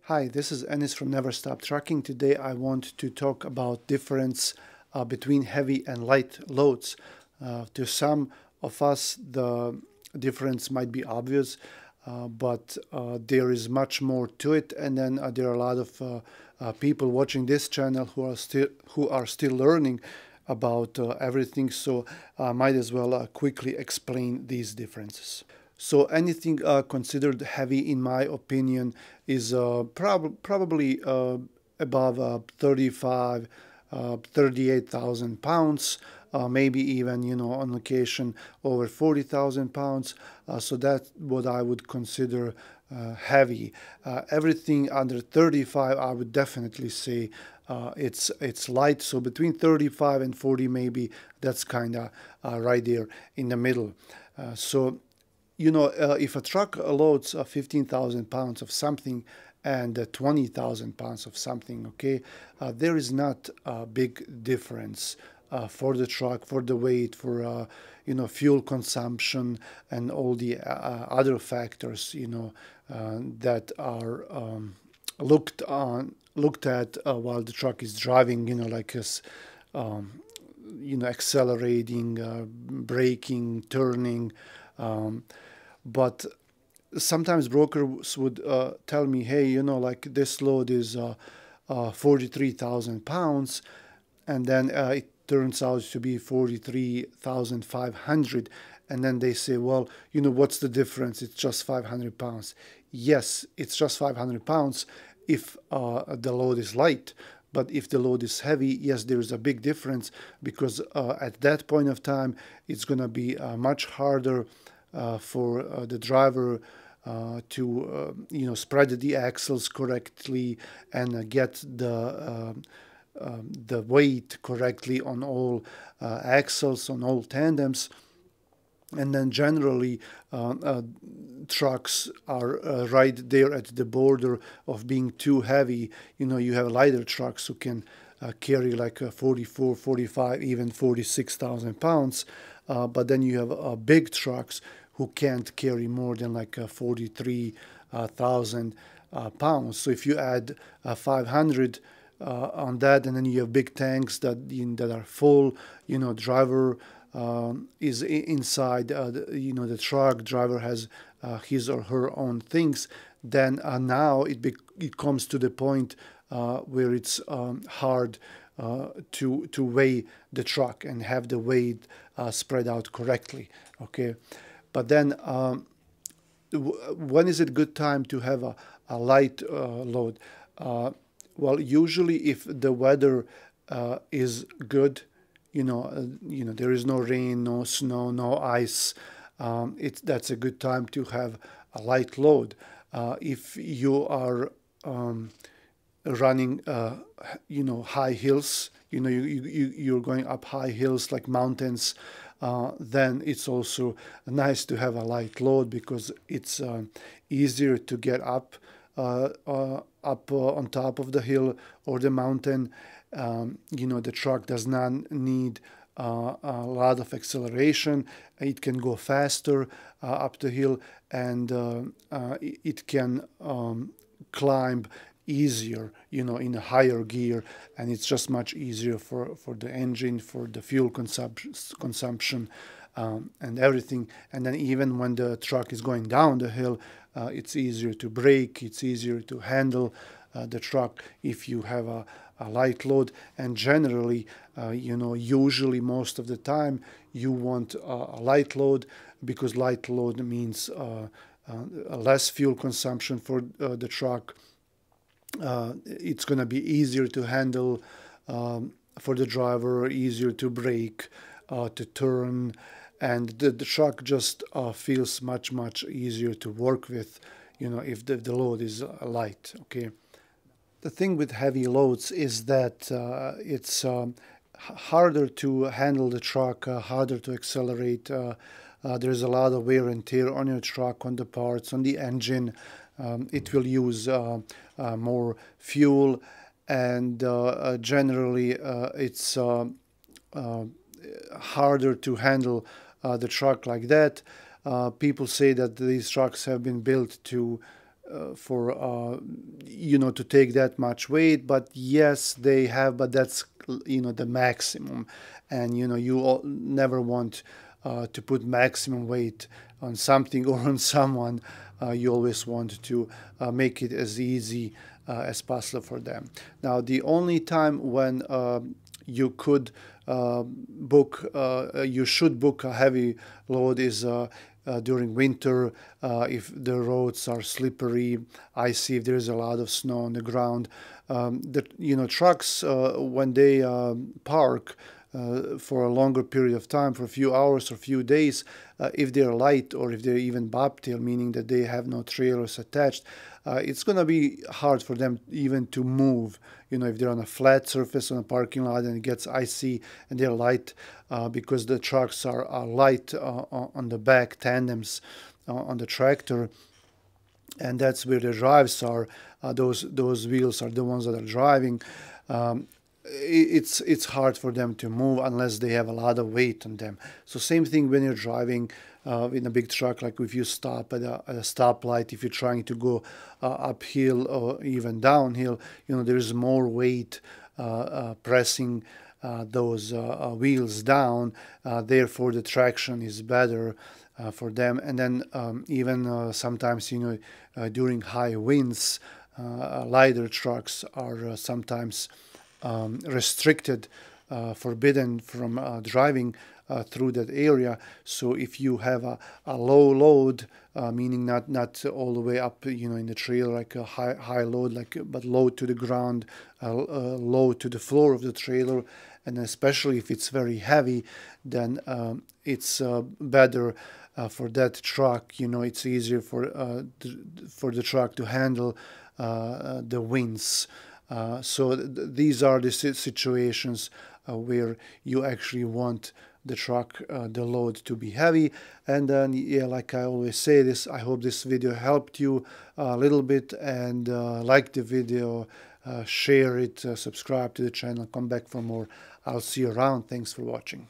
Hi, this is Enis from Never Stop Trucking. Today I want to talk about difference between heavy and light loads. To some of us, the difference might be obvious, but there is much more to it. And then there are a lot of people watching this channel who are still learning about everything. So I might as well quickly explain these differences. So anything considered heavy, in my opinion, is probably above 35, 38,000 pounds, maybe even, on occasion over 40,000 pounds. So that's what I would consider heavy. Everything under 35, I would definitely say it's light. So between 35 and 40, maybe that's kind of right there in the middle. If a truck loads 15,000 pounds of something and 20,000 pounds of something, okay, there is not a big difference for the truck, for the weight, for fuel consumption, and all the other factors, that are looked at while the truck is driving, like as accelerating, braking, turning. But sometimes brokers would tell me, hey, like this load is 43,000 pounds, and then it turns out to be 43,500. And then they say, well, what's the difference? It's just 500 pounds. Yes, it's just 500 pounds if the load is light. But if the load is heavy, yes, there is a big difference, because at that point of time, it's going to be much harder for the driver to spread the axles correctly and get the weight correctly on all axles, on all tandems. And then generally, trucks are right there at the border of being too heavy. You have lighter trucks who can carry like 44, 45, even 46,000 pounds. But then you have big trucks who can't carry more than like 43,000 pounds. So if you add 500 on that, and then you have big tanks that are full, driver is inside the truck, driver has his or her own things, then now it comes to the point where it's hard to weigh the truck and have the weight spread out correctly. Okay, but then when is it good time to have a light load? Well, usually if the weather is good, there is no rain, no snow, no ice, that's a good time to have a light load. If you are running, high hills, you're going up high hills like mountains, then it's also nice to have a light load, because it's easier to get up on top of the hill or the mountain. The truck does not need a lot of acceleration. It can go faster up the hill, and it can climb easier, in a higher gear, and it's just much easier for the engine, for the fuel consumption, and everything. And then even when the truck is going down the hill, it's easier to brake, it's easier to handle the truck if you have a light load. And generally, usually most of the time, you want a light load, because light load means less fuel consumption for the truck. It's going to be easier to handle for the driver, easier to brake, to turn, and the truck just feels much, much easier to work with, if the load is light. Okay. The thing with heavy loads is that it's harder to handle the truck, harder to accelerate. There's a lot of wear and tear on your truck, on the parts, on the engine. It will use more fuel, and generally it's harder to handle the truck like that. People say that these trucks have been built to to take that much weight. But yes, they have, but that's the maximum, and you never want to put maximum weight on something or on someone. You always want to make it as easy as possible for them. Now, the only time when you could you should book a heavy load is during winter, if the roads are slippery, icy, if there's a lot of snow on the ground. The trucks, when they park for a longer period of time, for a few hours or few days, if they're light or if they're even bobtail, meaning that they have no trailers attached, it's going to be hard for them even to move. If they're on a flat surface on a parking lot and it gets icy and they're light, because the trucks are light on the back, tandems on the tractor, and that's where the drives are. Those wheels are the ones that are driving. It's hard for them to move unless they have a lot of weight on them. So same thing when you're driving in a big truck, like if you stop at a stoplight, if you're trying to go uphill or even downhill, there is more weight pressing those wheels down. Therefore, the traction is better for them. And then even sometimes, during high winds, lighter trucks are sometimes restricted, forbidden from driving through that area. So if you have a low load, meaning not all the way up, in the trail, like a high load, but low to the ground, low to the floor of the trailer, and especially if it's very heavy, then it's better for that truck. It's easier for the truck to handle the winds. So these are the situations where you actually want the truck, the load to be heavy. And then, yeah, like I always say this, I hope this video helped you a little bit, and like the video, share it, subscribe to the channel, come back for more. I'll see you around. Thanks for watching.